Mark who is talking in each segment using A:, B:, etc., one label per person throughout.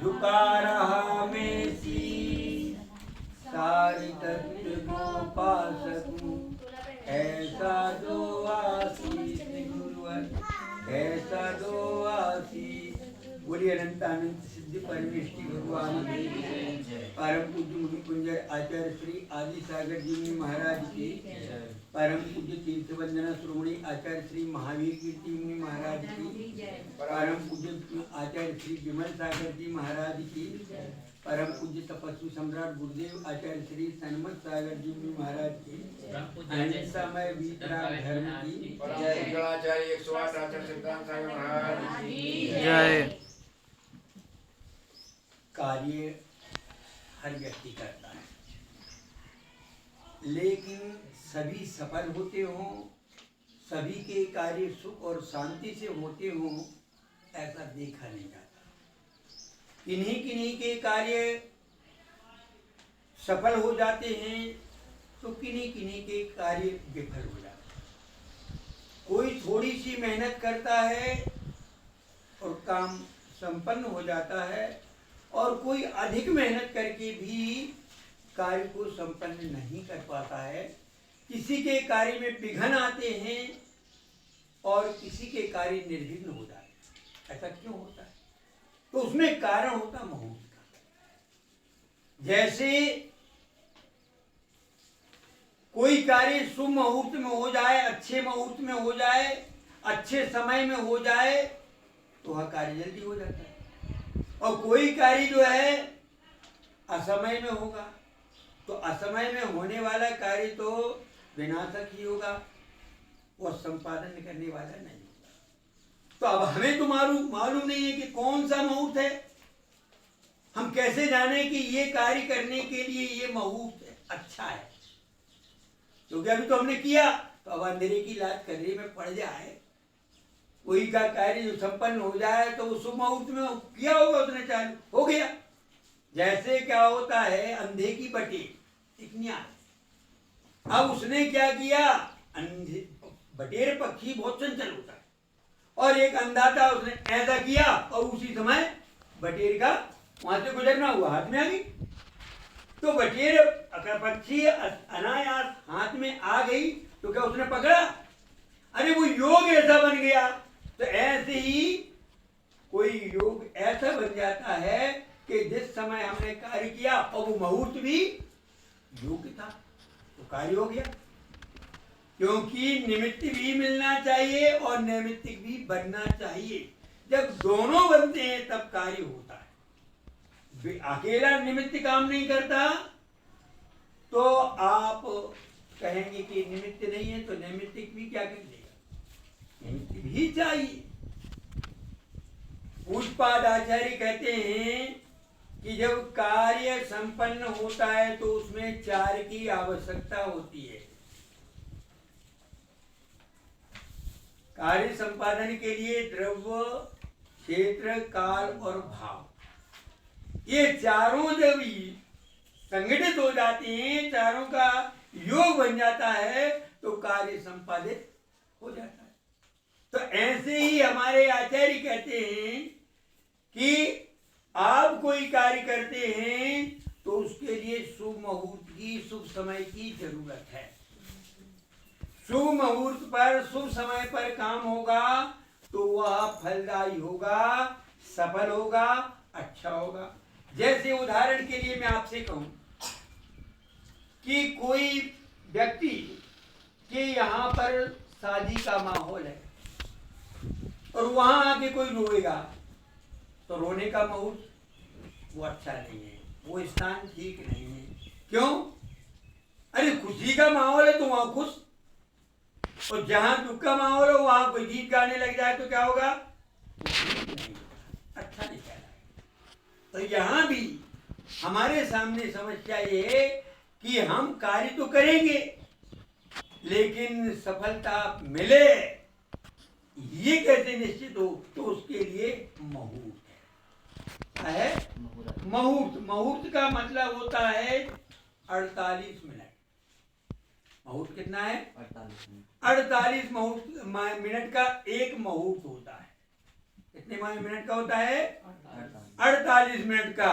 A: झुका रहा मैं शीश, सारी तत्व को पा सकूं, ऐसा दो आशीष गुरुवर, ऐसा दो आशीष। बोलिए अनंत अनंत सिद्धि परमेष्टि भगवान की, परम पूज्य मुनि कुंजर आचार्य श्री आदि सागर जी महाराज की, परम पूज्य तीर्थ वंदना श्रोमणी आचार्य श्री महावीर कीर्ति मुनि महाराज की, परम पूज्य आचार्य श्री विमल सागर जी महाराज की, परम पूज्य तपस्वी सम्राट गुरुदेव आचार्य श्री सन्मत सागर जी महाराज की, अनंत समय वीतराग धर्म की
B: आचार्य 108 आचार्य सिद्धांत सागर महाराज की
C: जय।
A: कार्य हर व्यक्ति करता है, लेकिन सभी सफल होते हों, सभी के कार्य सुख और शांति से होते हों, ऐसा देखा नहीं जाता। किन्हीं किन्हीं के कार्य सफल हो जाते हैं तो किन्हीं किन्हीं के कार्य विफल हो जाते हैं। कोई थोड़ी सी मेहनत करता है और काम संपन्न हो जाता है, और कोई अधिक मेहनत करके भी कार्य को संपन्न नहीं कर पाता है। किसी के कार्य में विघ्न आते हैं और किसी के कार्य निर्विघ्न हो जाते हैं। ऐसा क्यों होता है? तो उसमें कारण होता मुहूर्त का। जैसे कोई कार्य शुभ मुहूर्त में हो जाए, अच्छे मुहूर्त में हो जाए, अच्छे समय में हो जाए, तो वह कार्य जल्दी हो जाता है। और कोई कार्य जो है असमय में होगा, तो असमय में होने वाला कार्य तो विनाशक ही होगा, वह संपादन करने वाला नहीं होगा। तो अब हमें तो मालूम नहीं है कि कौन सा मुहूर्त है। हम कैसे जाने कि ये कार्य करने के लिए ये मुहूर्त अच्छा है? क्योंकि अभी तो हमने किया, तो अब अंधेरे की लात करने में पड़ जाए। कोई का कार्य जो संपन्न हो जाए तो वो शुभ मुहूर्त में किया होगा, उसने चालू हो गया। जैसे क्या होता है, अंधे की बटेर एक न्याय। अब उसने क्या किया, अंधे बटेर पक्षी बहुत चंचल होता है, और एक अंधा था, उसने ऐसा किया और उसी समय बटेर का वहां से गुजरना हुआ, हाथ में आ गई। तो बटेर अगर पक्षी अनायास हाथ में आ गई तो क्या उसने पकड़ा? अरे वो योग ऐसा बन गया। तो ऐसे ही कोई योग ऐसा बन जाता है कि जिस समय हमने कार्य किया और वो मुहूर्त भी योग्य था, तो कार्य हो गया। क्योंकि निमित्त भी मिलना चाहिए और नैमित्तिक भी बनना चाहिए। जब दोनों बनते हैं तब कार्य होता है। अकेला निमित्त काम नहीं करता, तो आप कहेंगे कि निमित्त नहीं है, तो नैमित्तिक भी क्या कर देगा? निमित्त भी चाहिए। पूज्यपाद आचार्य कहते हैं कि जब कार्य संपन्न होता है तो उसमें 4 की आवश्यकता होती है। कार्य संपादन के लिए द्रव्य, क्षेत्र, काल और भाव, ये चारों जब संगठित हो जाते हैं, चारों का योग बन जाता है, तो कार्य संपादित हो जाता है। तो ऐसे ही हमारे आचार्य कहते हैं कि आप कोई कार्य करते हैं तो उसके लिए शुभ मुहूर्त की, शुभ समय की जरूरत है। शुभ मुहूर्त पर, शुभ समय पर काम होगा तो वह फलदायी होगा, सफल होगा, अच्छा होगा। जैसे उदाहरण के लिए मैं आपसे कहूं कि कोई व्यक्ति के यहाँ पर शादी का माहौल है और वहां आके कोई रोएगा, तो रोने का मुहूर्त वो अच्छा नहीं है, वो स्थान ठीक नहीं है। क्यों? अरे खुशी का माहौल है तो वहां खुश, और जहां दुख का माहौल हो वहां कोई गीत गाने लग जाए तो क्या होगा? अच्छा नहीं कहलाएगा। तो यहां भी हमारे सामने समस्या ये है कि हम कार्य तो करेंगे, लेकिन सफलता मिले ये कैसे निश्चित हो? तो उसके लिए मुहूर्त है। मुहूर्त, मुहूर्त का मतलब होता है 48 मिनट। मुहूर्त कितना है? 48 मिनट का एक मुहूर्त होता है। कितने मिनट का होता है? 48 मिनट का।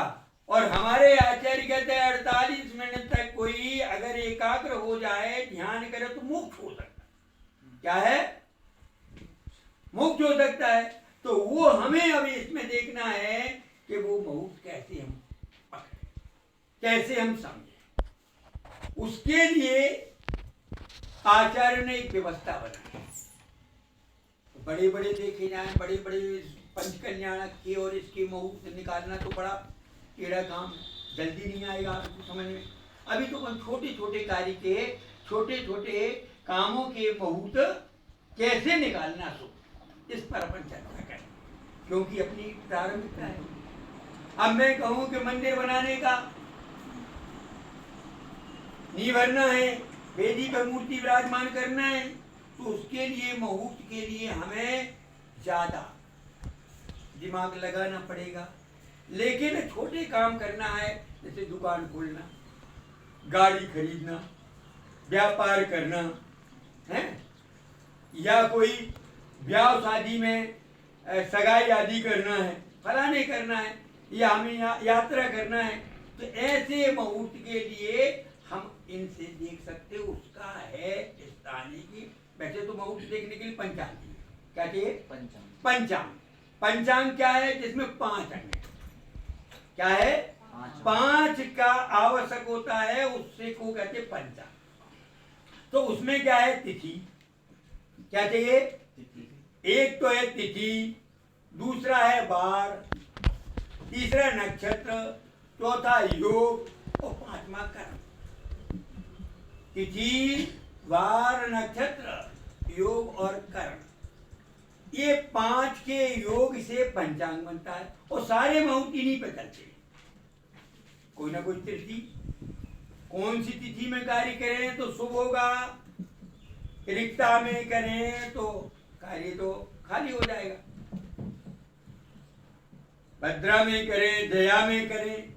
A: और हमारे आचार्य कहते हैं 48 मिनट तक कोई अगर एकाग्र हो जाए, ध्यान करे तो मोक्ष हो सकता है। क्या है? मोक्ष हो सकता है। तो वो हमें अभी इसमें देखना है कि वो मोक्ष कैसे हम पकड़े, कैसे हम समझे। उसके लिए आचार्य ने एक व्यवस्था बनाई। बड़े बड़े देखे जाए, बड़े बड़े पंचकल्याणक के और इसके मुहूर्त निकालना तो बड़ा टेढ़ा काम, जल्दी नहीं आएगा आपको समझ में। अभी तो हम छोटे छोटे कार्य के, छोटे छोटे कामों के मुहूर्त कैसे निकालना सो, इस पर अपन चर्चा करें, क्योंकि अपनी प्रारंभिकता है। अब मैं कहूं कि मंदिर बनाने का नींव भरना है, वेदी पर मूर्ति विराजमान करना है, तो उसके लिए मुहूर्त के लिए हमें ज्यादा दिमाग लगाना पड़ेगा। लेकिन छोटे काम करना है, जैसे दुकान खोलना, गाड़ी खरीदना, व्यापार करना है, या कोई ब्याह शादी में सगाई आदि करना है, फलाने करना है, या हमें यात्रा करना है, तो ऐसे मुहूर्त के लिए हम इनसे देख सकते, उसका है स्थानीय की। वैसे तो मुहूर्त देखने के लिए पंचांग चाहिए। क्या चाहिए? पंचांग। पंचांग क्या है? जिसमें 5 अंग है। क्या है? 5 का आवश्यक होता है, उससे को कहते पंचांग। तो उसमें क्या है? तिथि। क्या चाहिए? एक तो है तिथि, दूसरा है वार, तीसरा नक्षत्र, चौथा योग और 5वां कर्म। तिथि, वार, नक्षत्र, योग और कर्म, ये 5 के योग से पंचांग बनता है। और सारे मुहूर्त इन्हीं पे चलते हैं। कोई ना कोई तिथि, कौन सी तिथि में कार्य करें तो शुभ होगा, रिक्ता में करें तो कार्य तो खाली हो जाएगा, भद्रा में करें, दया में करें।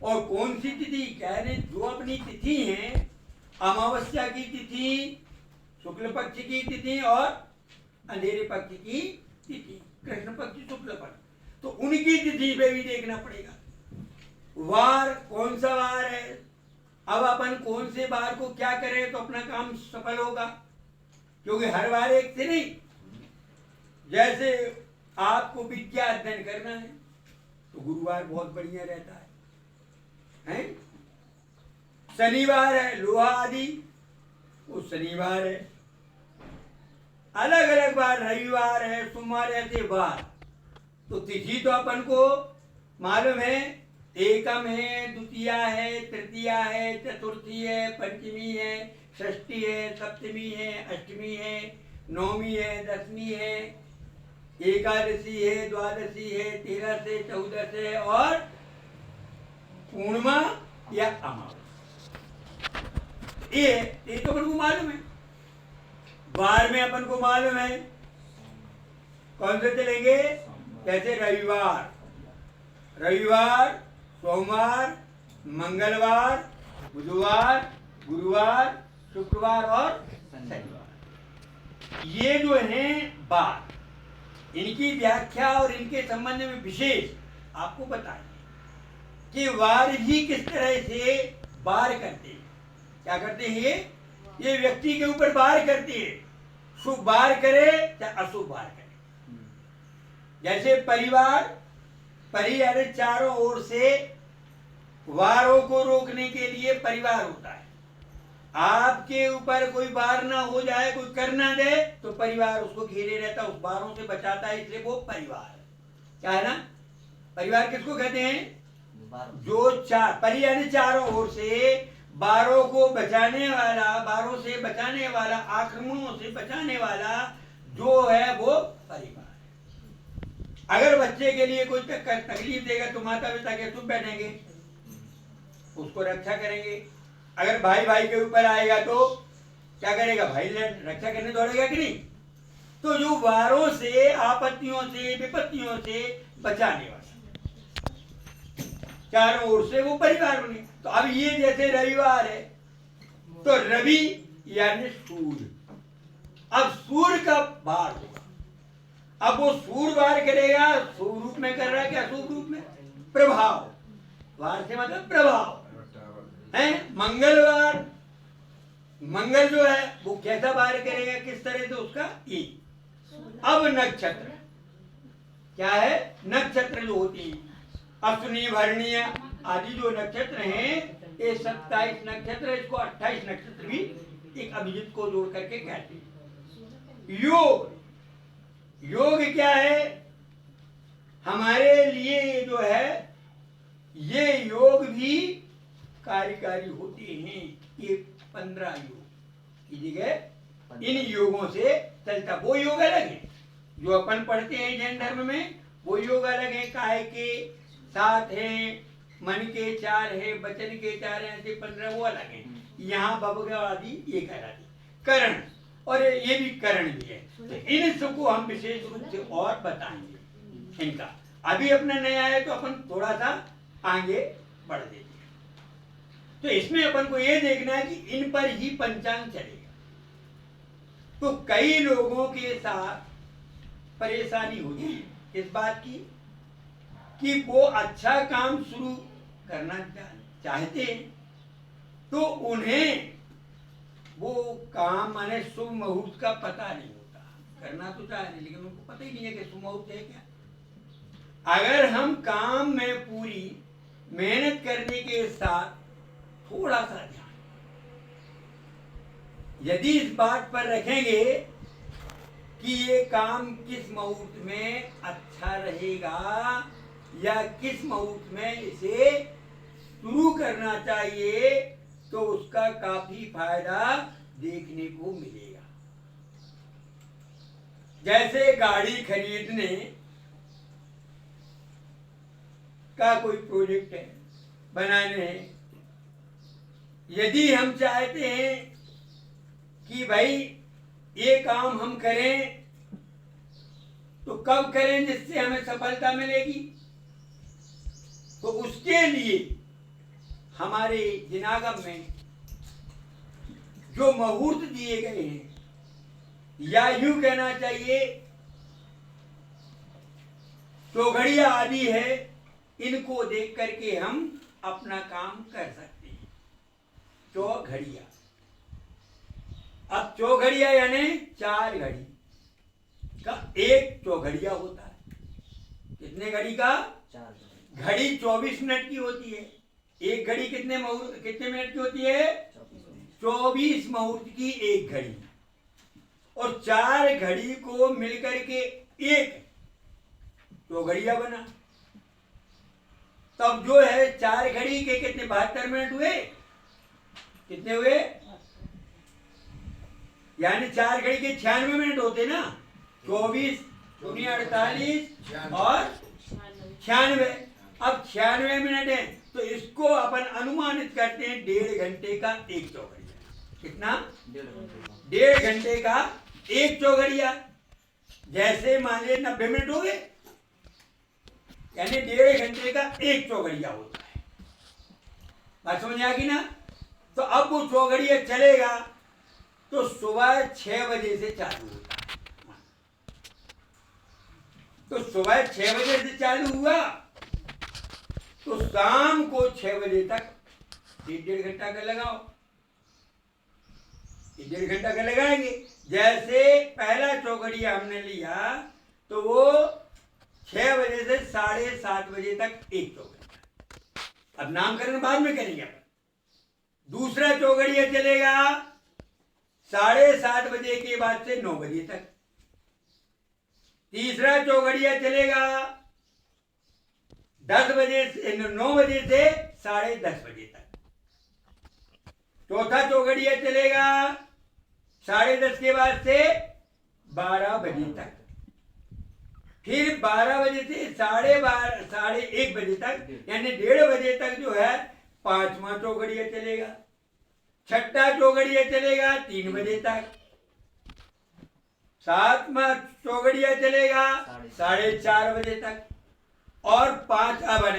A: और कौन सी तिथि? कह रहे जो अपनी तिथि है, अमावस्या की तिथि, शुक्ल पक्ष की तिथि और अंधेरे पक्ष की तिथि, कृष्ण पक्ष शुक्ल पक्ष, तो उनकी तिथि पे भी देखना पड़ेगा। वार, कौन सा वार है, अब अपन कौन से वार को क्या करें तो अपना काम सफल होगा, क्योंकि हर वार एक से नहीं। जैसे आपको विद्या अध्ययन करना है तो गुरुवार बहुत बढ़िया रहता है? शनिवार है, लोहा आदि, वो शनिवार है। अलग अलग बार, रविवार है, सोमवार, ऐसे बार। तो तिथि तो अपन को मालूम है, एकम है, द्वितीया है, तृतीया है, चतुर्थी है, पंचमी है, षष्ठी है, सप्तमी है, अष्टमी है, नौमी है, दसवीं है, एकादशी है, द्वादशी है, 13 से 14 से, और पूर्णिमा या अमावस्या। ये तो अपन को मालूम है। वार में अपन को मालूम है कौन से चलेंगे, जैसे रविवार, रविवार, सोमवार, मंगलवार, बुधवार, गुरुवार, शुक्रवार और शनिवार। ये जो हैं वार, इनकी व्याख्या और इनके संबंध में विशेष आपको बताइए कि वार ही किस तरह से वार करते हैं। क्या करते हैं? ये व्यक्ति के ऊपर वार करते हैं, शुभ वार करे या अशुभ वार करे। जैसे परिवार, परिवार चारों ओर से वारों को रोकने के लिए परिवार होता है। आपके ऊपर कोई वार ना हो जाए, कोई कर ना दे, तो परिवार उसको घेरे रहता, उस वारों से बचाता है, इसलिए वो परिवार क्या है ना। परिवार किसको कहते हैं? जो परिवार चारों ओर से वारों को बचाने वाला, वारों से बचाने वाला, आक्रमणों से बचाने वाला जो है वो परिवार है। अगर बच्चे के लिए कोई तकलीफ देगा तो माता पिता के चुप बैठेंगे, उसको रक्षा करेंगे। अगर भाई भाई के ऊपर आएगा तो क्या करेगा? भाई रक्षा करने दौड़ेगा कि नहीं? तो जो वारों से, आपत्तियों से, विपत्तियों से बचाने वाला चारों ओर से वो परिवार बने। तो अब ये जैसे रविवार है तो रवि यानी सूर्य, अब सूर्य का वार होगा। अब वो सूर्य वार करेगा, शुभ रूप में कर रहा है कि अशुभ रूप प्रभाव, वार से मतलब प्रभाव है। मंगलवार, मंगल जो है वो कैसा वार करेगा, किस तरह से, उसका ई। अब नक्षत्र क्या है, नक्षत्र जो होती है अश्विनी भरणीय आदि जो नक्षत्र हैं, ये 27 नक्षत्र, इसको 28 नक्षत्र भी एक अभिजित को जोड़ करके कहते हैं। योग, योग क्या है हमारे लिए जो है, ये योग भी कार्यकारी होते हैं। ये 15 योग की जगह इन योगों से चलता, वो योग अलग है जो अपन पढ़ते हैं जैन धर्म में, वो योग अलग है। काय के 7 हैं, मन के 4 है, वचन के 4 है, ऐसे 15 वो अलग है। यहाँ भव आदि ये कहलाती करण, और ये भी करण भी है। तो इन सबको हम विशेष रूप से और बताएंगे इनका। अभी अपना नया है तो अपन थोड़ा सा आगे बढ़ देते हैं। तो इसमें अपन को ये देखना है कि इन पर ही पंचांग चलेगा। तो कई लोगों के साथ परेशानी होती है इस बात की कि वो अच्छा काम शुरू करना चाहते हैं, तो उन्हें वो काम माने शुभ मुहूर्त का पता नहीं होता। करना तो चाहते लेकिन उनको पता ही नहीं है कि शुभ मुहूर्त है क्या। अगर हम काम में पूरी मेहनत करने के साथ थोड़ा सा ध्यान यदि इस बात पर रखेंगे कि ये काम किस मुहूर्त में अच्छा रहेगा या किस मुहूर्त में इसे शुरू करना चाहिए, तो उसका काफी फायदा देखने को मिलेगा। जैसे गाड़ी खरीदने का कोई प्रोजेक्ट है, बनाने हैं, यदि हम चाहते हैं कि भाई ये काम हम करें, तो कब करें जिससे हमें सफलता मिलेगी, तो उसके लिए हमारे जिनागम में जो मुहूर्त दिए गए हैं, या यूं कहना चाहिए चौघड़िया आदि है, इनको देख करके हम अपना काम कर सकते हैं। चौघड़िया, अब चौघड़िया यानी 4 घड़ी का एक चौघड़िया होता है। कितने घड़ी का? 4 घड़ी 24 मिनट की होती है। एक घड़ी कितने मिनट की होती है? 24 मुहूर्त की एक घड़ी, और 4 घड़ी को मिलकर के एक चौघड़िया बना। तब जो है 4 घड़ी के कितने 72 मिनट हुए? कितने हुए? यानी 4 घड़ी के 96 मिनट होते ना। 24 दूनी 48 और 96। अब 96 मिनट है, तो इसको अपन अनुमानित करते हैं 1.5 घंटे का एक चौघड़िया। कितना? 1.5 घंटे का एक चौघड़िया। जैसे मान लीजिए 90 मिनट हो गए, यानी 1.5 घंटे का एक चौघड़िया होता है। बात समझ आ गई ना? तो अब वो चौघड़िया चलेगा तो सुबह 6 बजे से चालू होता है। तो सुबह 6 बजे से चालू हुआ तो शाम को 6 बजे तक 1.5 घंटा का लगाओ। 1.5 घंटा का लगाएंगे। जैसे पहला चौघड़िया हमने लिया तो वो 6 बजे से 7:30 बजे तक एक चौघड़िया। अब नामकरण बाद में करेंगे अपन। दूसरा चौघड़िया चलेगा 7:30 बजे के बाद से 9 बजे तक। तीसरा चौघड़िया चलेगा 10 बजे से 9 बजे से 10:30 बजे तक। चौथा चौघड़िया चलेगा 10:30 के बाद से 12 बजे तक। फिर 12 बजे से 1:30 बजे तक, यानी 1:30 बजे तक जो है 5वां चौघड़िया चलेगा। छठा चौघड़िया चलेगा 3 बजे तक। 7वां चौघड़िया चलेगा 4:30 बजे तक। और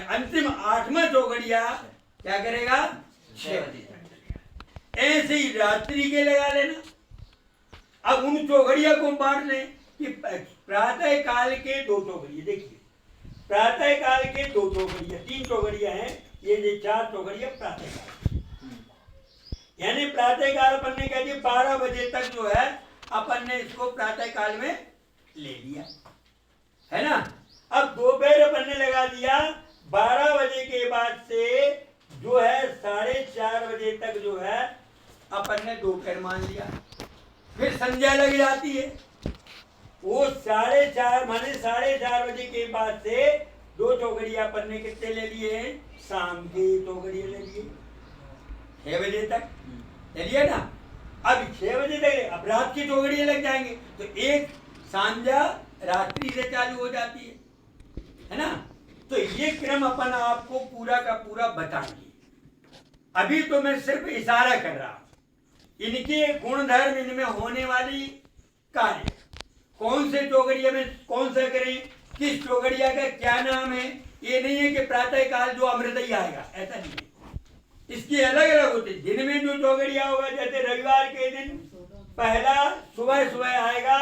A: अंतिम 8वां चौघड़िया क्या करेगा? 6 बजे तक चलेगा। ऐसे ही रात्रि के लगा लेना। अब उन चौघड़िया को बांट लें कि प्रातः काल के 2 चौघड़िए। देखिए प्रातः काल के 2 चौघड़िया 3 चौघड़िया हैं, ये 4 चौघड़िया प्रातः काल, यानी प्रातः काल अपन ने कह दिया 12 बजे तक जो है अपन ने इसको प्रातः काल में ले लिया, है ना। अब दोपहर अपन ने लगा दिया, 12 बजे के बाद से जो है 4:30 बजे तक जो है अपन ने दोपहर मान लिया, फिर संध्या लग जाती है। वो 4:30 माने 4:30 बजे के बाद से 2 चौघड़िया अपन ने कितने ले लिए हैं, शाम के चौघड़िया ले लिए 6 बजे तक ले लिया ना। अब 6 बजे तक अब रात की चौघड़िया लग जाएंगे, तो एक संध्या रात्रि से चालू हो जाती है ना। तो ये क्रम अपन आपको पूरा का पूरा बताएंगे। अभी तो मैं सिर्फ इशारा कर रहा हूं, इनके गुण धर्म, इनमें होने वाली कार्य, कौन से चौघड़िया में कौन सा करें, किस चौघड़िया का क्या नाम है। ये नहीं है कि प्रातः काल जो अमृत ही आएगा, ऐसा नहीं है, इसकी अलग अलग होती है। दिन में जो चौघड़िया होगा, जैसे रविवार के दिन पहला सुबह सुबह आएगा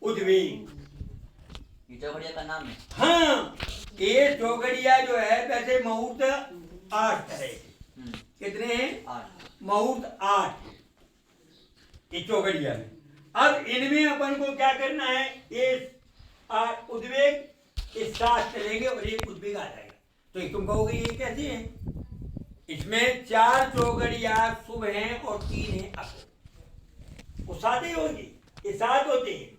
A: उद्वेग,
C: ये चौघड़िया का नाम है।
A: हाँ, ये चौघड़िया जो है वैसे मुहूर्त 8 तरह के, कितने हैं,
C: 8
A: मुहूर्त 8 ये चौघड़िया में। अब इनमें अपन को क्या करना है, ये उद्वेग इस 7 चलेंगे और एक उद्वेग आ जाएगा। तो एक तुम कहोगे ये कैसे है, इसमें 4 चौघड़िया शुभ हैं और 3 हैं अशुभ, वो 7 ही होगी, ये 7 होते हैं।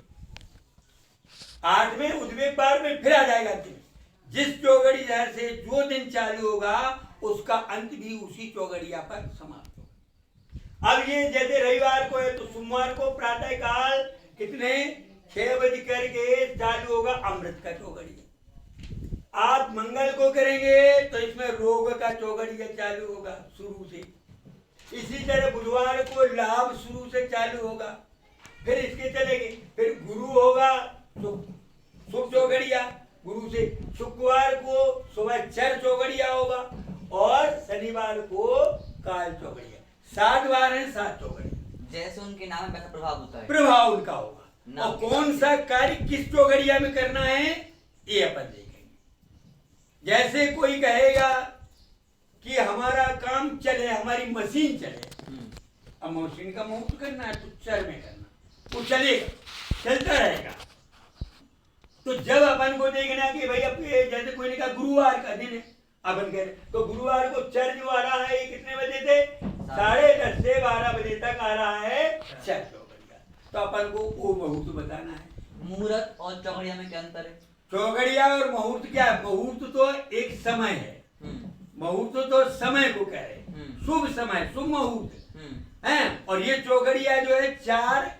A: 8 में उद्वेग 12 में फिर आ जाएगा अंत में। जिस चौघड़िया से जो दिन चालू होगा उसका अंत भी उसी चौघड़िया पर समाप्त होगा। अब ये जैसे रविवार को है तो सोमवार को प्रातः काल कितने 6 बजे करके चालू होगा अमृत का चौघड़िया। आप मंगल को करेंगे तो इसमें रोग का चौघड़िया चालू होगा शुरू से। इसी तरह बुधवार को लाभ शुरू से चालू होगा, फिर इसके चलेंगे, फिर गुरु होगा शुभ चौघड़िया गुरु से, शुक्रवार को सुबह 4 चौघड़िया होगा और शनिवार को काल चौघड़िया। 7 बार है 7 चौघड़िया,
C: जैसे उनके नाम में वैसा प्रभाव होता है,
A: प्रभाव उनका होगा।
C: नाम
A: और कौन सा कार्य किस चौघड़िया में करना है ये अपन देखेंगे। जैसे कोई कहेगा कि हमारा काम चले, हमारी मशीन चले, अब मशीन का मुहूर्त करना है तो 4 में करना, वो चलेगा, चलता रहेगा। तो जब अपन को देखना कि भाई अब जैसे कोई ने कहा गुरुवार का दिन है, अपन कह रहे तो गुरुवार को 4 जो आ रहा है ये कितने बजे से 10:30 से 12 बजे तक आ रहा है 4 चौघड़िया, तो अपन को वो मुहूर्त बताना है।
C: मुहूर्त और चौघड़िया में क्या अंतर है?
A: चौघड़िया और मुहूर्त क्या है, मुहूर्त तो एक समय है, मुहूर्त तो समय को कह रहे, शुभ समय, शुभ मुहूर्त है। और ये चौघड़िया जो है 4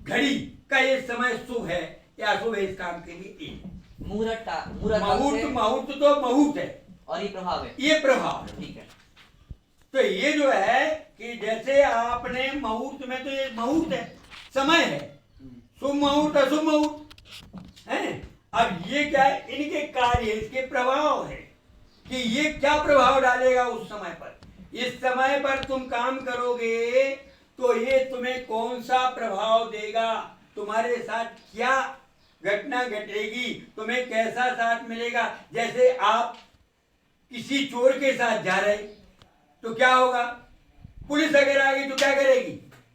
A: घड़ी का ये समय शुभ है या अशुभ है इस काम के लिए।
C: मुहूर्त
A: मुहूर्त तो मुहूर्त है
C: और ये प्रभाव है,
A: ये प्रभाव है।
C: ठीक है।
A: तो ये जो है कि जैसे आपने मुहूर्त में, तो ये मुहूर्त है, समय है, शुभ मुहूर्त अशुभ मुहूर्त है। अब ये क्या है, इनके कार्य, इसके प्रभाव है कि ये क्या प्रभाव डालेगा उस समय पर। इस समय पर तुम काम करोगे तो ये तुम्हें कौन सा प्रभाव देगा, तुम्हारे साथ क्या घटना घटेगी, तुम्हें कैसा साथ मिलेगा। जैसे आप किसी चोर के साथ जा रहे तो क्या होगा, पुलिस अगर आ गई तो क्या करेगी,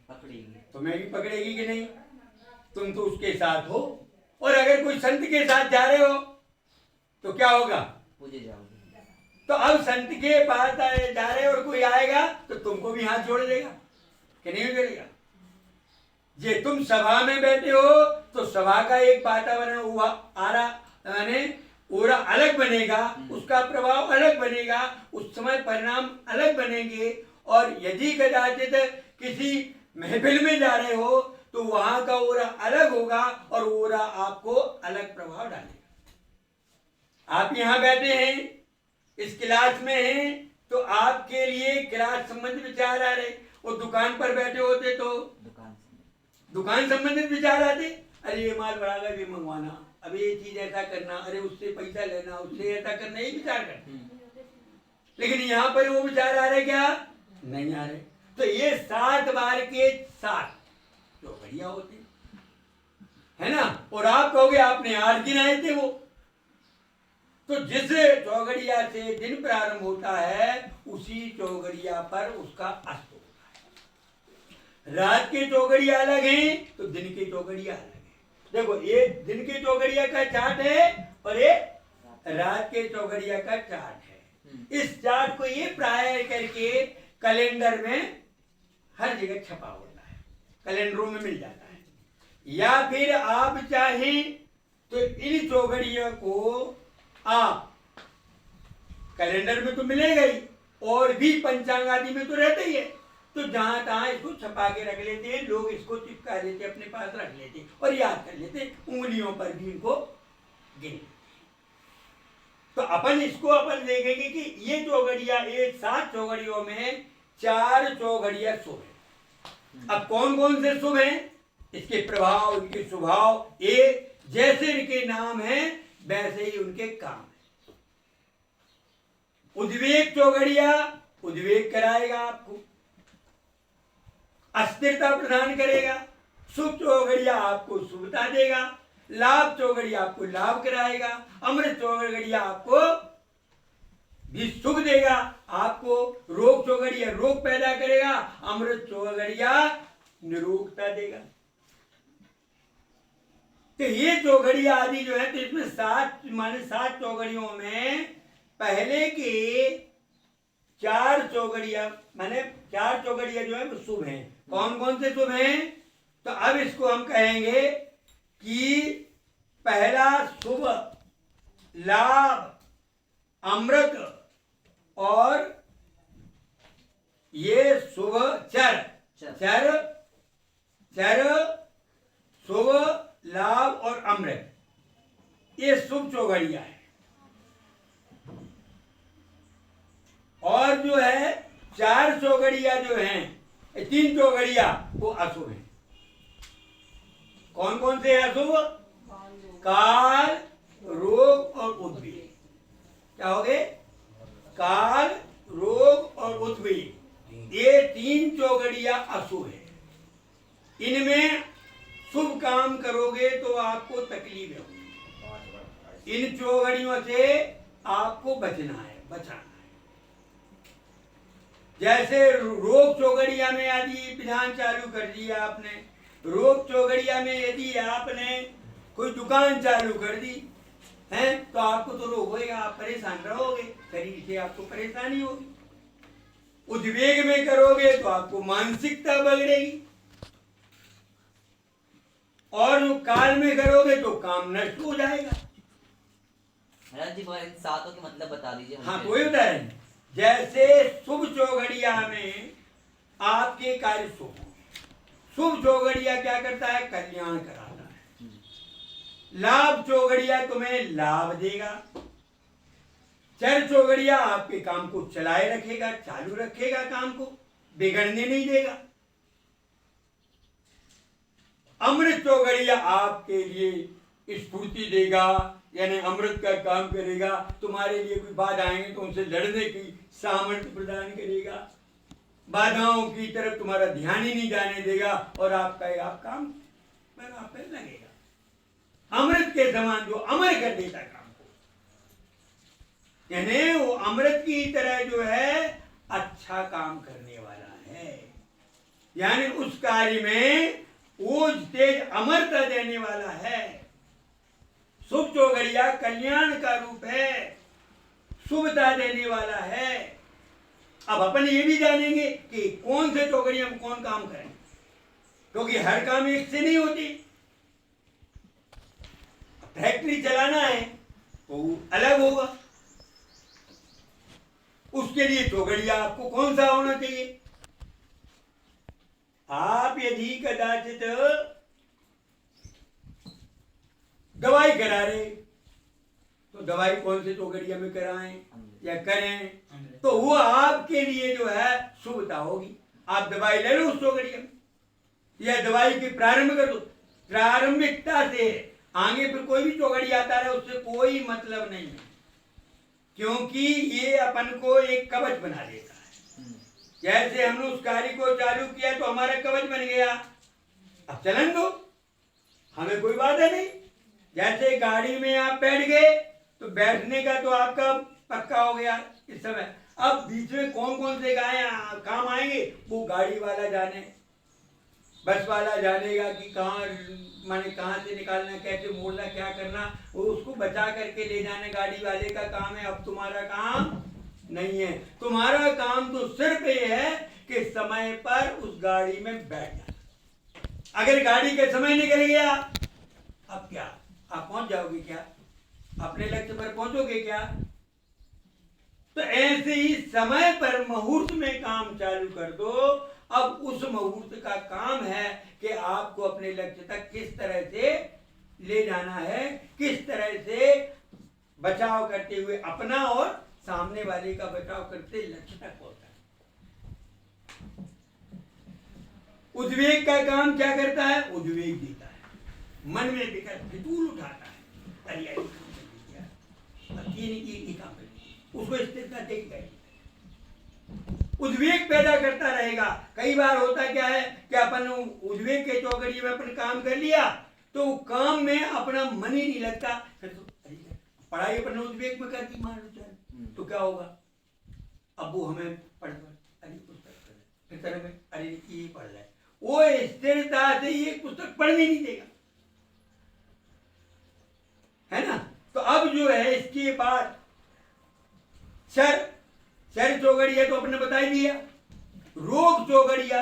C: पकड़ेगी,
A: तुम्हें भी पकड़ेगी कि नहीं, तुम तो उसके साथ हो। और अगर कोई संत के साथ जा रहे हो तो क्या होगा,
C: पूजे जाओगे।
A: तो अब संत के पास जा रहे और कोई आएगा तो तुमको भी हाथ जोड़ देगा कि नहीं जोड़ेगा। जे तुम सभा में बैठे हो तो सभा का एक वातावरण हुआ आ रहा, यानी ओरा अलग बनेगा, उसका प्रभाव अलग बनेगा, उस समय परिणाम अलग बनेंगे। और यदि कदाचित किसी महफिल में जा रहे हो तो वहां का ओरा अलग होगा और ओरा आपको अलग प्रभाव डालेगा। आप यहाँ बैठे हैं, इस क्लास में हैं, तो आपके लिए क्लास संबंधित विचार आ रहे। वो दुकान पर बैठे होते तो दुकान संबंधित विचार आते, अरे ये माल बढ़ागा, ये मंगवाना, अब ये चीज ऐसा करना, अरे उससे पैसा लेना, उससे ऐसा करना, ये विचार करते। लेकिन यहाँ पर वो विचार आ रहे क्या, नहीं आ रहे। तो ये 7 बार के 7 तो बढ़िया होते है ना। और आप कहोगे आपने 8 गिनाए थे, वो तो जिस चौघड़िया से दिन प्रारंभ होता है उसी चौघड़िया पर उसका अस्त होता है। रात के चौघड़िया अलग हैं तो दिन के चौघड़िया अलग है। देखो ये दिन के चौघड़िया का चार्ट है और ये रात के चौघड़िया का चार्ट है। इस चार्ट को ये प्राय करके कैलेंडर में हर जगह छपा होता है, कैलेंडरों में मिल जाता है। या फिर आप चाहें तो इन चौघड़ियों को आप कैलेंडर में तो मिलेगा ही और भी पंचांग आदि में तो रहते ही है, तो जहां तहां इसको छपा के रख लेते हैं लोग, इसको चिपका लेते अपने पास रख लेते और याद कर लेते, उंगलियों पर भी इनको गिन लेते। तो अपन देखेंगे कि ये चौघड़िया, ये 7 चौघड़ियों में 4 चौघड़िया शुभ है। अब कौन कौन से शुभ हैं, इसके प्रभाव, इनके स्वभाव, ये जैसे इनके नाम हैं वैसे ही उनके काम है। उद्वेग चौघड़िया उद्वेग कराएगा आपको, अस्थिरता प्रदान करेगा। शुभ चौघड़िया आपको शुभता देगा, लाभ चौघड़िया आपको लाभ कराएगा, अमृत चौघड़िया आपको भी सुख देगा, आपको रोग चौघड़िया रोग पैदा करेगा, अमृत चौघड़िया निरोगता देगा। तो ये चौघड़िया आदि जो है, तो इसमें 7 चौघड़ियों में पहले के 4 चौघड़िया माने 4 चौघड़िया जो है वो शुभ हैं। कौन कौन से शुभ हैं, तो अब इसको हम कहेंगे कि पहला शुभ लाभ अमृत और ये शुभ चर शुभ लाभ और अमृत, ये शुभ चौघड़िया है। और जो है 4 चौघड़िया जो हैं, 3 चौघड़िया वो अशुभ है। कौन कौन से अशुभ, काल रोग और उद्वेग। क्या हो गए, काल रोग और उद्वेग, ये 3 चौघड़िया अशुभ है। इनमें शुभ काम करोगे तो आपको तकलीफ होगी, इन चौघड़ियों से आपको बचना है। जैसे रोग चौघड़िया में यदि विधान चालू कर दिया आपने, रोग चौघड़िया में यदि आपने कोई दुकान चालू कर दी है तो आपको तो रोग होएगा, आप परेशान रहोगे, शरीर से आपको परेशानी होगी। उद्वेग में करोगे तो आपको मानसिकता बगड़ेगी, और जो काल में करोगे तो काम नष्ट हो जाएगा।
C: महाराज जी इन 7 के मतलब बता दीजिए।
A: हाँ कोई उदाहरण, जैसे शुभ चौघड़िया में आपके कार्य शुभ, शुभ चौघड़िया क्या करता है, कल्याण कराता है। लाभ चौघड़िया तुम्हें लाभ देगा, चर चौघड़िया आपके काम को चलाए रखेगा, चालू रखेगा, काम को बिगड़ने नहीं देगा। अमृत चौघड़िया आपके लिए स्फूर्ति देगा, यानी अमृत का काम करेगा, तुम्हारे लिए कोई बाधा आएंगे तो उनसे लड़ने की सामर्थ्य प्रदान करेगा, बाधाओं की तरफ तुम्हारा ध्यान ही नहीं जाने देगा और आप काम पर आप पे लगेगा। अमृत के समान जो अमर कर देता काम को, यानी वो अमृत की तरह जो है अच्छा काम करने वाला है, यानी उस कार्य में वो तेज अमरता देने वाला है। शुभ चौघड़िया कल्याण का रूप है, शुभता देने वाला है। अब अपन ये भी जानेंगे कि कौन से चौघड़िया में कौन काम करें, क्योंकि हर काम एक से नहीं होती। फैक्ट्री चलाना है तो अलग होगा, उसके लिए चौघड़िया आपको कौन सा होना चाहिए। आप यदि कदाचित दवाई करा रहे तो दवाई कौन से चौघड़िया में कराएं या करें, तो वो आपके लिए जो है शुभता होगी। आप दवाई ले लो उस चौघड़िया में, या दवाई की प्रारंभ कर दो, प्रारंभिकता से आगे फिर कोई भी चौघड़िया आता है उससे कोई मतलब नहीं है, क्योंकि ये अपन को एक कवच बना देता है। जैसे हमने उस कार्य को चालू किया तो हमारा कवच बन गया, अब चलन दो, हमें कोई बाधा नहीं। जैसे गाड़ी में आप बैठ गए तो बैठने का तो आपका पक्का हो गया इस समय। अब बीच में कौन कौन से काम आएंगे वो गाड़ी वाला जाने, बस वाला जानेगा कि कहाँ माने कहाँ से निकालना, कैसे मोड़ना, क्या करना, वो उसको बचा करके ले जाने गाड़ी वाले का काम है। अब तुम्हारा काम नहीं है, तुम्हारा काम तो सिर्फ ये है कि समय पर उस गाड़ी में बैठ जाना। अगर गाड़ी का समय निकल गया, अब क्या आप पहुंच जाओगे क्या? अपने लक्ष्य पर पहुंचोगे क्या? तो ऐसे ही समय पर मुहूर्त में काम चालू कर दो। अब उस मुहूर्त का काम है कि आपको अपने लक्ष्य तक किस तरह से ले जाना है, किस तरह से बचाव करते हुए अपना और सामने वाले का बचाव करते लक्ष्य तक पहुंचना। उद्वेग का काम क्या करता है? उद्वेग देता है, मन में विकल्प फितूल उठाता है, अरे अरे काम कर, उसको स्थिरता देगी, उद्वेग पैदा करता रहेगा। कई बार होता क्या है कि अपन उद्वेग के चौकड़ी में अपन काम कर लिया तो काम में अपना मन ही नहीं लगता, फिर तो पढ़ाई अपन उद्वेग में करती मान लो तो क्या होगा? अब वो हमें पढ़ अरे पुस्तक पढ़, फिर तरह में अरे ये पढ़ रहा है, वो स्थिरता से ये पुस्तक पढ़ने नहीं देगा, है ना। तो अब जो है इसके बाद चर चौगड़िया तो आपने बता ही दिया। रोग चौगड़िया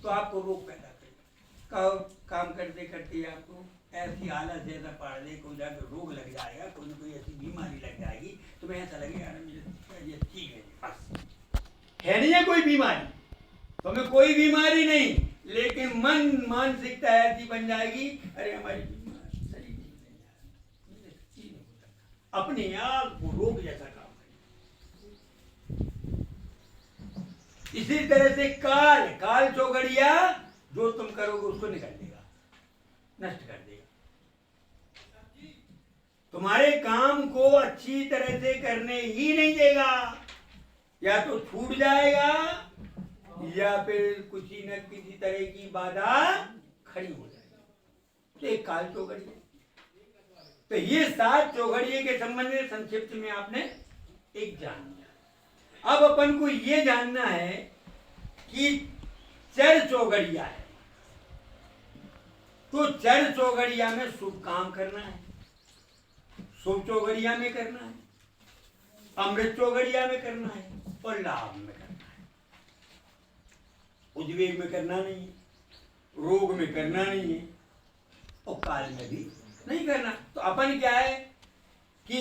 A: तो आपको रोग पैदा करेगा, काम करते करते आपको ऐसी हालत जैसा पढ़ ले कोई जाकर रोग लग जाएगा, कोई ना कोई ऐसी बीमारी लग जाएगी, तुम्हें ऐसा लगेगा ये ठीक है, बस है नहीं है कोई बीमारी, तुम्हें कोई बीमारी नहीं, लेकिन मन मानसिकता ऐसी बन जाएगी, अरे हमारी शरीर अपने आप वो रोग जैसा काम करेगा। इसी तरह से काल चौगड़िया जो तुम करोगे उसको निकाल देगा, नष्ट कर देगा, तुम्हारे काम को अच्छी तरह से करने ही नहीं देगा, या तो छूट जाएगा या फिर किसी न किसी तरह की बाधा खड़ी हो जाएगी। तो एक काल चौगड़िया। तो ये 7 चौगड़िए के संबंध में संक्षिप्त में आपने एक जान लिया। अब अपन को ये जानना है कि चर चौगड़िया है, तो चर चौगड़िया में शुभ काम करना है, शुभ चौगड़िया में करना है, अमृत चौगड़िया में करना है और लाभ में करना है। उद्वेग में करना नहीं है, रोग में करना नहीं है और काल में भी नहीं करना। तो अपन क्या है कि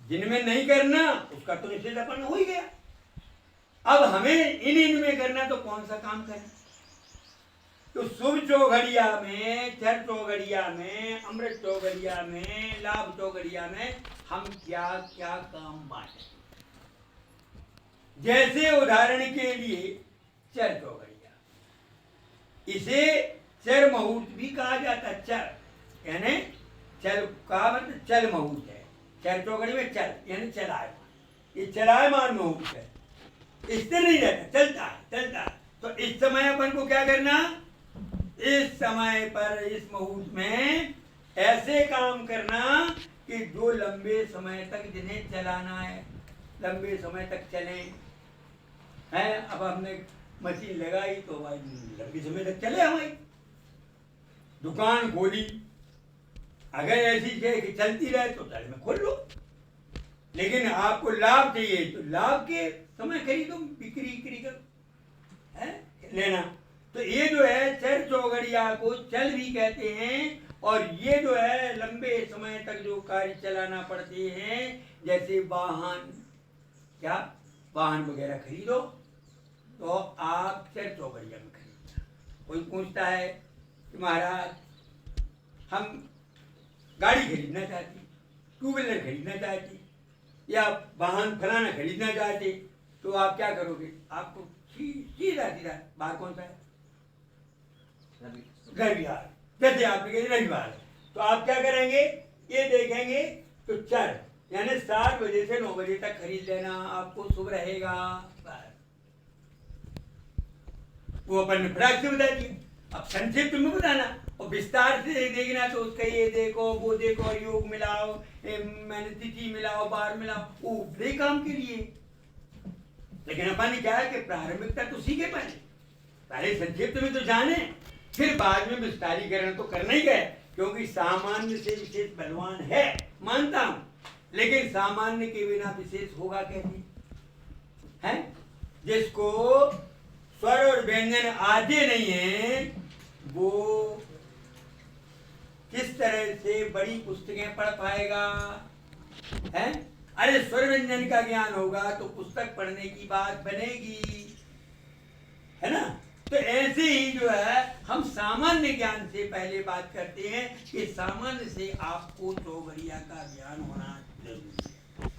A: जिनमें नहीं करना उसका तो निषेध अपन हो ही गया। अब हमें इन में करना, तो कौन सा काम करें? तो शुभ चौगड़िया में, चर चौगड़िया में, अमृत चौगड़िया में, लाभ चौगड़िया में हम क्या क्या काम बांटे। जैसे उदाहरण के लिए चर चौगड़िया, इसे चर मुहूर्त भी कहा जाता है। चर यानी चल का मतलब चल मुहूर्त है, चर चौगड़ी में चल यानी चलायमान, ये चलायमान मुहूर्त है, स्थिर नहीं रहता, चलता है। तो इस समय अपन को क्या करना? इस समय पर इस मुहूर्त में ऐसे काम करना कि जो लंबे समय तक जिन्हें चलाना है लंबे समय तक चले हैं। अब हमने मशीन लगाई तो भाई लंबे समय तक चले, हमारी दुकान खोली, अगर ऐसी है कि चलती रहे तो चल में खोल लो, लेकिन आपको लाभ चाहिए तो लाभ के समय खरीदो, बिक्री करो, है लेना। तो ये जो है चर चौगड़िया को चल भी कहते हैं, और ये जो है लंबे समय तक जो कार्य चलाना पड़ते हैं, जैसे वाहन वगैरह खरीदो तो आप चर चौगड़िया में खरीदना। कोई पूछता है कि महाराज हम गाड़ी खरीदना चाहती, 2 व्हीलर खरीदना चाहती, या वाहन फलाना खरीदना चाहते, तो आप क्या करोगे? आपको सीधा बाहर कौन सा है? रविवार। जैसे आपके रविवार है तो आप क्या करेंगे? ये देखेंगे तो चर यानी 7 बजे से 9 बजे तक खरीद लेना, आपको शुभ रहेगा। वो अपन ने फटाक से बता दिया। अब संक्षिप्त में बताना और विस्तार से देखना तो उसका ये देखो वो देखो, योग मिलाओ, मैंने तिथि मिलाओ, बार मिलाओ, वो उपरे काम के लिए। लेकिन अपन ने क्या है कि प्रारंभिकता तो सीखे पहले संक्षिप्त में तो जाने, फिर बाद में विस्तारीकरण तो करना ही है, क्योंकि सामान्य से विशेष बलवान है, मानता हूं, लेकिन सामान्य के बिना विशेष होगा कैसे? है जिसको स्वर और व्यंजन आते नहीं है, वो किस तरह से बड़ी पुस्तकें पढ़ पाएगा? है अरे स्वर व्यंजन का ज्ञान होगा तो पुस्तक पढ़ने की बात बनेगी, है ना? तो ऐसे ही जो है हम सामान्य ज्ञान से पहले बात करते हैं कि सामान्य से आपको चौघड़िया का ज्ञान होना जरूरी है,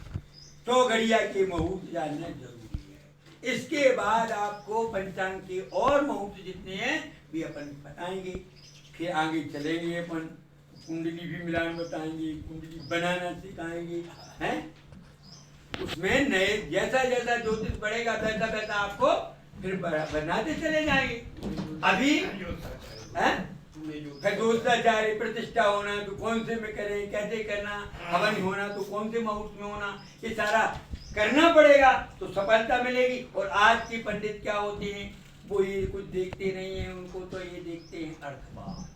A: चौघड़िया के मुहूर्त जानना जरूरी है। इसके बाद आपको पंचांग के और मुहूर्त जितने हैं भी अपन बताएंगे, फिर आगे चलेंगे, अपन कुंडली भी मिलान बताएंगे, कुंडली बनाना सिखाएंगे, हैं? उसमें नए जैसा जैसा ज्योतिष बढ़ेगा वैसा वैसा आपको फिर बनाते चले जाएंगे। अभी ज्योतिषाचार्य प्रतिष्ठा होना तो कौन से में करें, कैसे करना, हवन होना तो कौन से मुहूर्त में होना, ये सारा करना पड़ेगा तो सफलता मिलेगी। और आज के पंडित क्या होते हैं, वो ये कुछ देखते नहीं है, उनको तो ये देखते हैं अर्थवाद,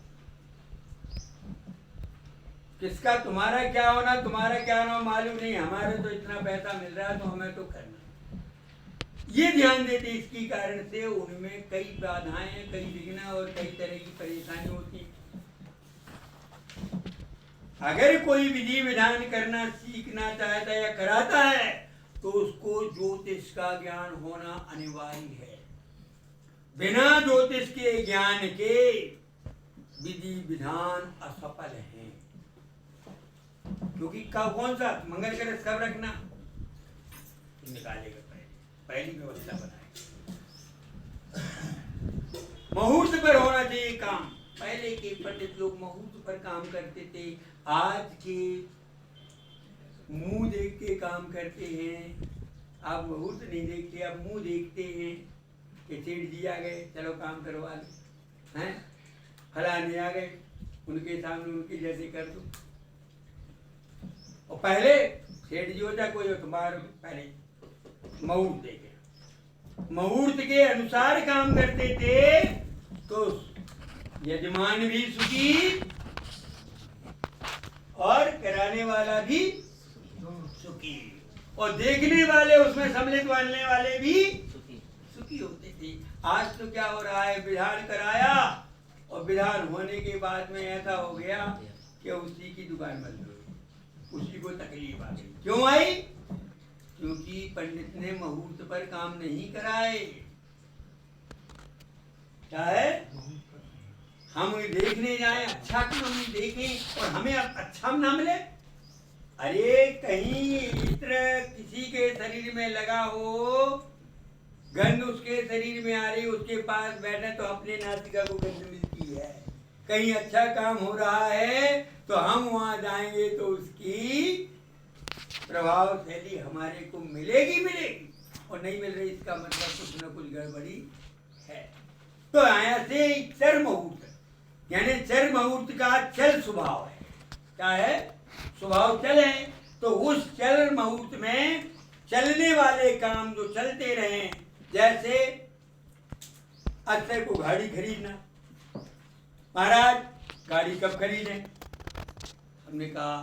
A: किसका तुम्हारा क्या होना, तुम्हारा क्या होना मालूम नहीं, हमारे तो इतना पैसा मिल रहा है तो हमें तो करना, ये ध्यान देते। इसकी कारण से उनमें कई बाधाएं, कई विघ्न और कई तरह की परेशानी होती है। अगर कोई विधि विधान करना सीखना चाहता है या कराता है तो उसको ज्योतिष का ज्ञान होना अनिवार्य है। बिना ज्योतिष के ज्ञान के विधि विधान असफल हैं, क्योंकि कौन सा मंगल का कब रखना निकालेगा, पहली व्यवस्था बनाए, मुहूर्त पर होना चाहिए काम। पहले के पंडित लोग मुहूर्त पर काम करते थे, आज के मुंह देख के काम करते हैं। आप मुहूर्त नहीं देखते, आप मुंह देखते हैं कि सेठ जी आ गए, चलो काम करवा लो, हैं? फलाने आ गए, उनके सामने उनके जैसे कर दो। और पहले सेठ जी होता कोई तुम्हारे पहले मुहूर्त देखे, मुहूर्त के अनुसार काम करते थे तो यजमान भी सुखी और कराने वाला भी सुखी, और देखने वाले उसमें सम्मिलित बनने वाले भी सुखी होते थे। आज तो क्या हो रहा है, विधान कराया और विधान होने के बाद में ऐसा हो गया कि उसी की दुकान बंद हो गई, उसी को तकलीफ आ गई। क्यों आई? क्योंकि पंडित ने मुहूर्त पर काम नहीं कराए। क्या है, हम देखने जाए, अच्छा काम देखें और हमें अच्छा ना मिले। अरे कहीं इत्र किसी के शरीर में लगा हो, गंध उसके शरीर में आ रही, उसके पास बैठे तो अपने नासिका को गंध मिलती है। कहीं अच्छा काम हो रहा है तो हम वहां जाएंगे तो उसकी प्रभावशैली हमारे को मिलेगी, और नहीं मिल रही इसका मतलब कुछ न कुछ गड़बड़ी है। तो आया से चर मुहूर्त, यानी चर मुहूर्त का चल स्वभाव है। क्या है? स्वभाव चल है। तो उस चल मुहूर्त में चलने वाले काम जो चलते रहे, जैसे अक्षय को गाड़ी खरीदना, महाराज गाड़ी कब खरीदें? हमने कहा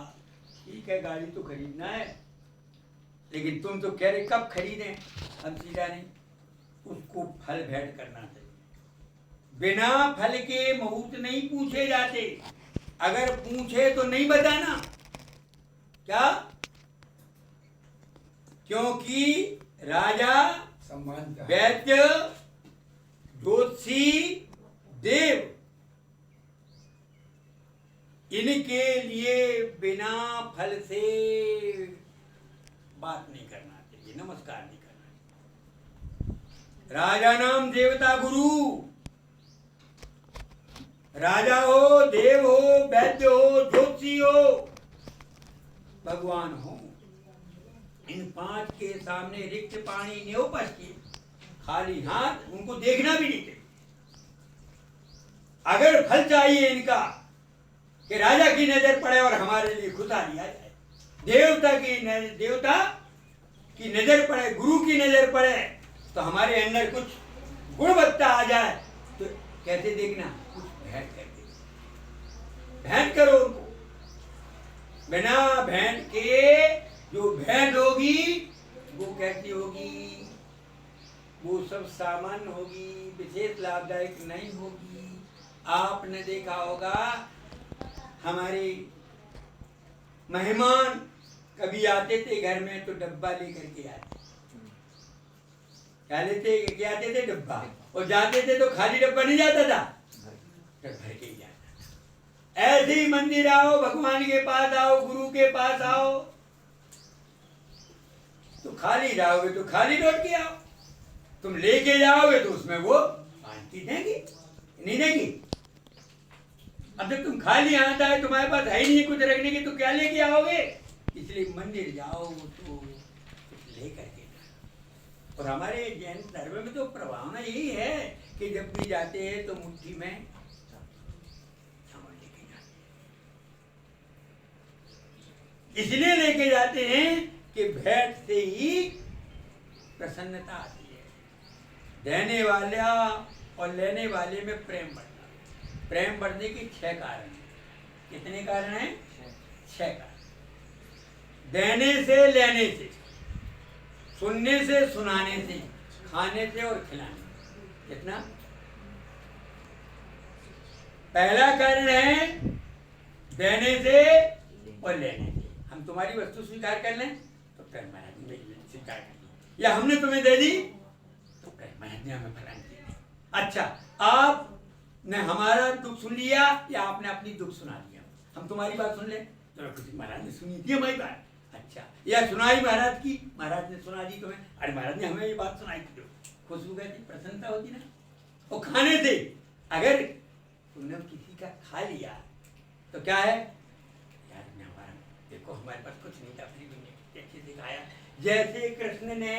A: ठीक है गाड़ी तो खरीदना है, लेकिन तुम तो कह रहे कब खरीदें? हम सीधा नहीं, उसको फल भेंट करना चाहिए। बिना फल के मुहूर्त नहीं पूछे जाते, अगर पूछे तो नहीं बताना। क्या? क्योंकि राजा, वैद्य, ज्योतिषी, देव, इनके लिए बिना फल से बात नहीं करना चाहिए, नमस्कार नहीं करना चाहिए। राजा नाम देवता गुरु, राजा हो, देव हो, वैद्य हो, ज्योतिषी हो, भगवान हो, इन पांच के सामने रिक्त पानी नहीं उपस्थित, खाली हाथ उनको देखना भी नहीं चाहिए। अगर फल चाहिए इनका कि राजा की नजर पड़े और हमारे लिए खुशहाली आ जाए, देवता की नजर पड़े, गुरु की नजर पड़े, तो हमारे अंदर कुछ गुणवत्ता आ जाए, तो कैसे देखना, कुछ भेंट करके भेंट करो उनको। बिना भेंट के जो भेंट होगी वो कैसी होगी, वो सब सामान्य होगी, विशेष लाभदायक नहीं होगी। आपने देखा होगा हमारे मेहमान कभी आते थे घर में तो डब्बा लेकर के आते, क्या लेते क्या आते थे, डब्बा, और जाते थे तो खाली डब्बा नहीं जाता था, तो भर के ही जाता था। ऐसे ही मंदिर आओ, भगवान के पास आओ, गुरु के पास आओ, तो खाली जाओगे तो खाली लौट के आओ, तुम लेके जाओगे तो उसमें वो शांति देंगे, नहीं देंगी। अब जब तुम खाली हाथ आए, तुम्हारे पास है ही नहीं कुछ रखने की, तो क्या लेके आओगे। इसलिए मंदिर जाओ तो कुछ लेकर के जाओ। और हमारे जैन धर्म में तो प्रभावना यही है कि जब भी जाते हैं तो मुट्ठी में चावल लेके जाते हैं। इसलिए लेके जाते हैं कि भेंट से ही प्रसन्नता आती है। देने वाला और लेने वाले में प्रेम बढ़ता है। प्रेम बढ़ने के 6 कारण हैं। कितने कारण हैं? 6 कारण। देने से, लेने से, सुनने से, सुनाने से, खाने से और खिलाने से। कितना? पहला कारण है देने से और लेने से। हम तुम्हारी वस्तु स्वीकार कर लें तो प्रेम महाराज ने स्वीकार कर ली, या हमने तुम्हें दे दी तो प्रेम महाराज ने हमें प्रदान की। अच्छा, आपने हमारा दुख सुन लिया या आपने अपनी दुख सुना दिया। हम तुम्हारी बात सुन ले तो कुछ महाराज ने सुनी थी हमारी बात, अच्छा, या सुनाई महाराज की, महाराज ने सुना दी तुम्हें, अरे महाराज ने हमें ये बात सुनाई थी, तो खुश हो गए थी, प्रसन्नता होती ना। और खाने से, अगर तुमने किसी का खा लिया तो क्या है, यार ने हमारा, देखो हमारे पास कुछ नहीं था, अपनी दुनिया कैसे दिखाया। जैसे कृष्ण ने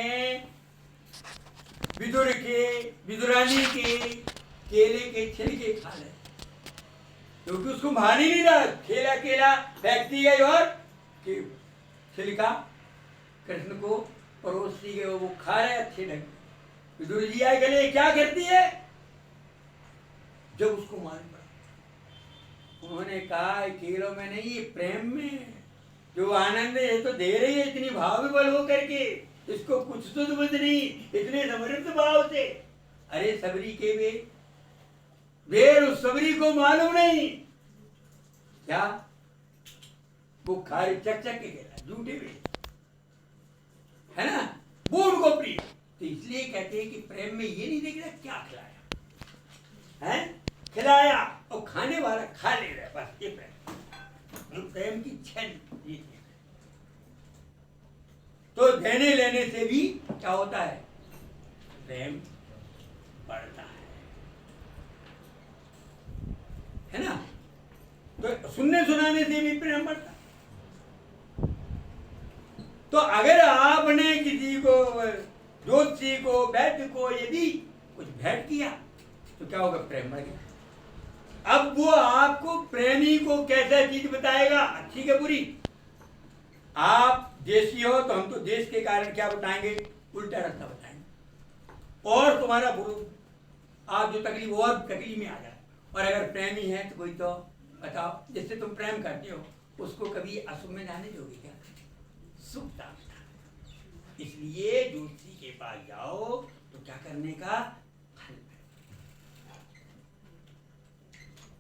A: विदुरानी के केले के छिलके खा ले, क्योंकि उसको भान ही नहीं रहा, केला केला फेंकती गई और छिलका कृष्ण को परोसती गई, वो खा रहे अच्छे ढंग। विदुर जी आए गले, क्या करती है, जब उसको मालूम पड़ा, उन्होंने कहा केलों में नहीं, प्रेम में जो आनंद है तो दे रही है इतनी भाव विवल हो करके, इसको कुछ तो बुझ नहीं, इतने समृद्ध भाव से। अरे सबरी के बेर उस सबरी को मालूम नहीं क्या, वो खारी चक चक के गिरा, झूठे बेर है ना, वो उनको प्रिय। तो इसलिए कहते हैं कि प्रेम में ये नहीं देख रहा क्या खिलाया है, खिलाया और खाने वाला खा ले रहा, बस ये प्रेम की छन। तो देने लेने से भी क्या होता है, प्रेम बढ़ता है ना। तो सुनने सुनाने से भी प्रेम बढ़ता है। तो अगर आपने किसी को, ज्योतिषी को, वैद्य को यदि कुछ भेंट किया तो क्या होगा, प्रेम बढ़ गया। अब वो आपको प्रेमी को कैसा चीज बताएगा, अच्छी के बुरी। आप देशी हो तो हम तो देश के कारण क्या बताएंगे, उल्टा रास्ता बताएंगे, और तुम्हारा गुरु आप जो तकलीफ और तकलीफ में आ जाए। और अगर प्रेमी है तो कोई तो बताओ, जिससे तुम प्रेम करते हो उसको कभी अशुभ में जाने दोगे क्या, शुभता। इसलिए ज्योतिषी के पास जाओ तो क्या करने का,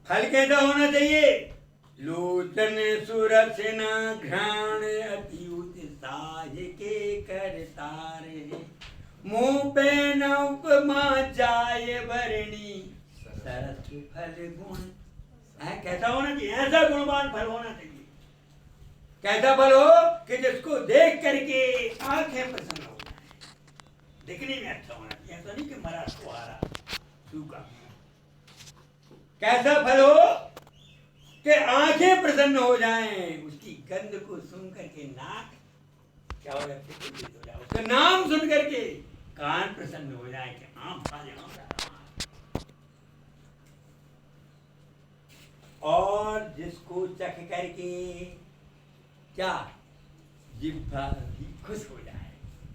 A: फल कैसा होना चाहिए, लोचन सुरसन घ्राण अति उत्साह के करतारे, मुंह पे न उपमा जाय भरणी सरस फल गुण। कैसा होना चाहिए, ऐसा गुणवान फल होना चाहिए। कैसा फल हो कि जिसको देख करके आंखें प्रसन्न हो जाए, दिखने में अच्छा होना चाहिए, ऐसा नहीं कि मरा सुहारा सूखा। कैसा फल हो कि आंखें प्रसन्न हो जाएं, उसकी गंध को सुन करके नाक क्या हो जाए, उसका नाम सुन करके कान प्रसन्न हो जाए कि आम खा जाए। और जिसको चख करके क्या जिह्वा भी खुश हो जाए,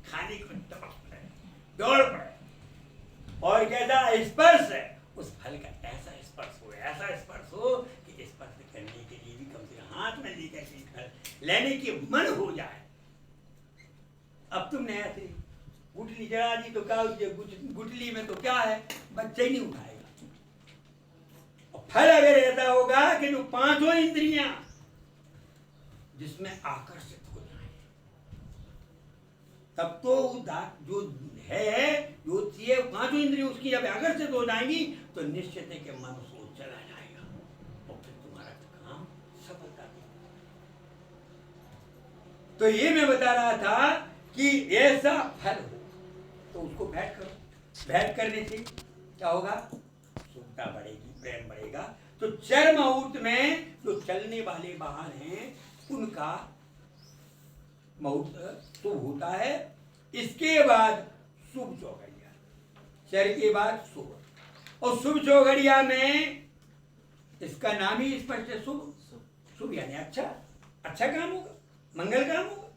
A: खाने को तड़प पड़े, दौड़ पड़े, और कैसा स्पर्श है उस फल का, ऐसा स्पर्श हो कि स्पर्श करने के लिए भी कम से कम हाथ में लेकर के फल लेने के मन हो जाए। अब तुमने ऐसे गुठली जड़ा दी तो क्या, गुठली में तो क्या है, बच्चा ही नहीं उठाएगा। और फल अगर ऐसा होगा कि जो पांचों इंद्रियां जिसमें आकर्षित हो जाए, तब तो जो है, जो चीजें पांचों इंद्रियां उसकी जब आकर्षित हो जाएंगी तो निश्चित है कि मन उसको चला जाएगा और फिर तुम्हारा काम सफलता देगा। तो ये मैं बता रहा था कि ऐसा फल हो तो उसको भेंट करो। भेंट करने से क्या होगा, सुखता बढ़ेगी, प्रेम बढ़ेगा। तो चर मुहूर्त में जो चलने वाले वाहन हैं उनका मुहूर्त शुभ होता है। इसके बाद शुभ चौघड़िया, चर के बाद शुभ, और शुभ चौघड़िया में इसका नाम ही स्पष्ट है, शुभ। शुभ यानी अच्छा काम होगा, मंगल काम होगा।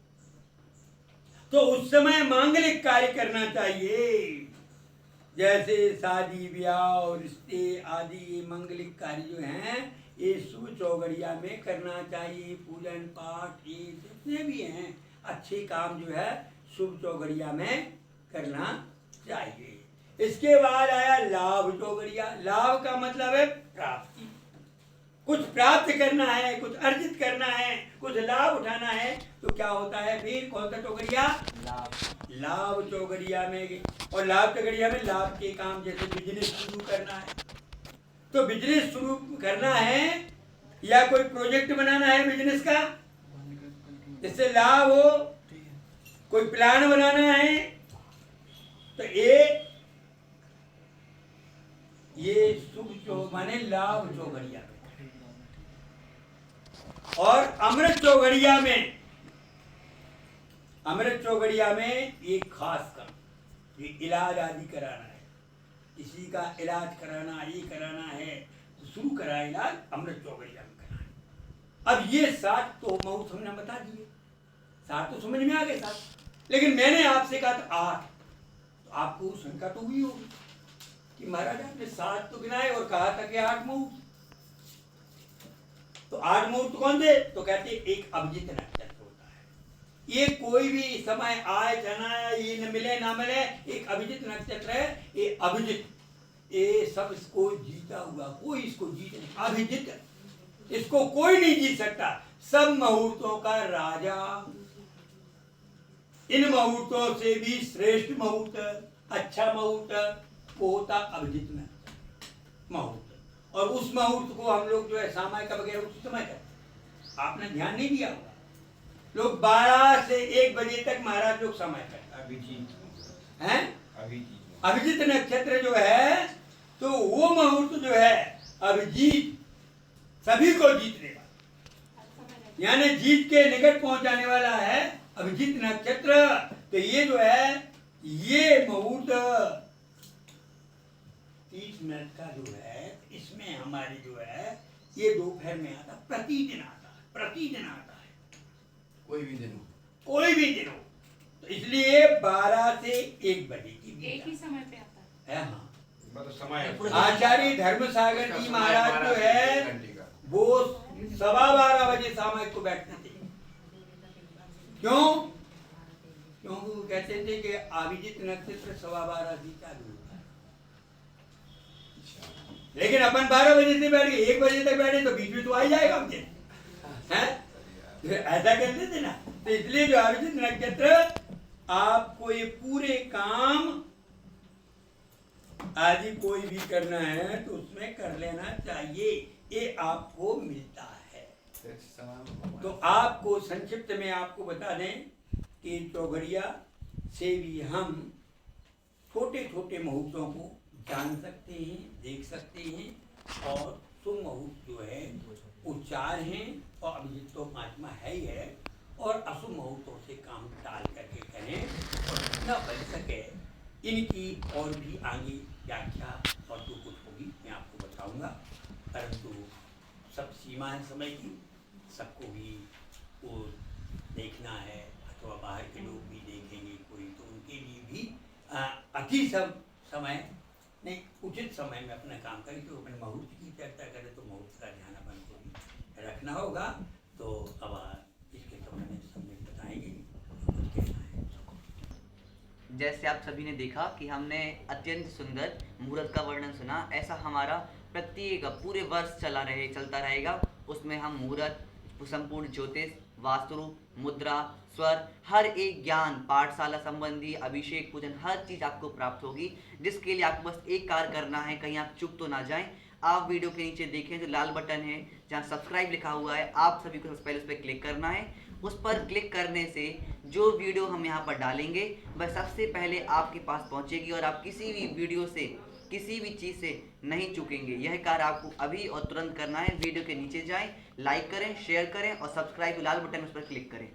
A: तो उस समय मांगलिक कार्य करना चाहिए, जैसे शादी ब्याह और रिश्ते आदि ये मांगलिक कार्य जो हैं ये शुभ चौघड़िया में करना चाहिए। पूजन पाठ ये जितने भी हैं अच्छे काम जो है शुभ चौघड़िया में करना चाहिए। इसके बाद आया लाभ चौघड़िया। लाभ का मतलब है प्राप्ति, कुछ प्राप्त करना है, कुछ अर्जित करना है, कुछ लाभ उठाना है, तो क्या होता है फिर, कौन सा चौघड़िया, लाभ चौघड़िया में। और लाभ चौघड़िया में लाभ के काम, जैसे बिजनेस शुरू करना है, तो बिजनेस शुरू करना है या कोई प्रोजेक्ट बनाना है बिजनेस का जिससे लाभ हो, कोई प्लान बनाना है, तो ये शुभ माने लाभ चौघड़िया में। और अमृत चौघड़िया में एक खास काम, ये इलाज आदि कराना है, किसी का इलाज कराना, ये कराना है तो शुरू करा इलाज अमृत चौघड़िया में कराना। अब ये 7 तो मुहूर्त हमने बता दिए, 7 तो समझ में आ गए 7, लेकिन मैंने आपसे कहा था 8, तो आपको शंका तो हुई होगी कि महाराज आपने 7 तो गिनाए और कहा था कि 8 मुहूर्त, तो 8 मुहूर्त कौन थे, तो कहते एक अभिजीत नक्षत्र होता है। ये कोई भी समय आए जाना, ये न मिले ना मिले, एक अभिजीत नक्षत्र है। ये अभिजीत, ये सब इसको जीता हुआ, कोई इसको जीत नहीं, अभिजीत, इसको कोई नहीं जीत सकता। सब मुहूर्तों का राजा, इन मुहूर्तों से भी श्रेष्ठ मुहूर्त, अच्छा मुहूर्त वो होता अभिजीत मुहूर्त। और उस मुहूर्त को हम लोग जो है सामायिक वगैरह उस समय करते, आपने ध्यान नहीं दिया होगा, लोग 12 से 1 बजे तक महाराज लोग समय करते हैं। अभिजीत नक्षत्र जो है, तो वो मुहूर्त जो है अभिजीत, सभी को जीतने वाला, यानी जीत के निकट पहुंचाने वाला है अभिजीत नक्षत्र। तो ये जो है, ये मुहूर्त 30 मिनट का जो है, इसमें हमारी जो है ये दोपहर में आता, प्रतिदिन आता है,
B: कोई भी दिन हो।
A: तो इसलिए 12 से 1 बजे की
D: एक ही समय पे आता है।
A: हाँ,
B: मतलब समय
A: आचार्य धर्मसागर जी महाराज जो है वो 12:15 बजे सामयिक को बैठते थे। क्यों? क्योंकि वो कहते थे कि अभिजीत नक्षत्र 12:15 से चालू होता है, लेकिन अपन 12 बजे से बैठ गए, 1 बजे तक बैठे तो बीच में तो आ ही जाएगा हमसे, हैं? ऐसा कहते थे ना। तो इसलिए जो अभिजीत नक्षत्र, आपको ये पूरे काम आदि कोई भी करना है तो उसमें कर लेना चाहिए, ये आपको मिलता है। तो आपको संक्षिप्त में आपको बता दें कि चौघड़िया से भी हम छोटे छोटे मुहूर्तों को जान सकते हैं, देख सकते हैं। और शुभ मुहूर्त जो है वो 4 हैं, और अभिजीत तो 5वां है ही है। और अशुभ मुहूर्तों से काम टाल करके करें, और जितना बन सके इनकी और भी आगे व्याख्या और जो कुछ होगी मैं आपको बताऊंगा। परंतु सब सीमा है समय की, सबको भी वो देखना है, अथवा बाहर के लोग भी देखेंगे कोई, तो उनके लिए भी अति सब समय नहीं, उचित समय में अपना काम करें। तो अपने मुहूर्त की चर्चा करें तो मुहूर्त का ध्यान अपन को भी रखना होगा। तो अब इसके संबंध में सब बताएंगे कुछ कहना है।
C: जैसे आप सभी ने देखा कि हमने अत्यंत सुंदर मुहूर्त का वर्णन सुना, ऐसा हमारा प्रत्येक पूरे वर्ष चलता रहेगा। उसमें हम मुहूर्त, संपूर्ण ज्योतिष, वास्तु, मुद्रा, स्वर, हर एक ज्ञान, पाठशाला संबंधी, अभिषेक, पूजन, हर चीज़ आपको प्राप्त होगी। जिसके लिए आपको बस एक कार्य करना है, कहीं आप चुप तो ना जाएं। आप वीडियो के नीचे देखें जो लाल बटन है जहाँ सब्सक्राइब लिखा हुआ है, आप सभी को सबसे पहले उस पर क्लिक करना है। उस पर क्लिक करने से जो वीडियो हम यहाँ पर डालेंगे वह सबसे पहले आपके पास पहुँचेगी और आप किसी भी वीडियो से, किसी भी चीज़ से नहीं चूकेंगे। यह कार्य आपको अभी और तुरंत करना है। वीडियो के नीचे जाएं, लाइक करें, शेयर करें और सब्सक्राइब लाल बटन उस पर क्लिक करें।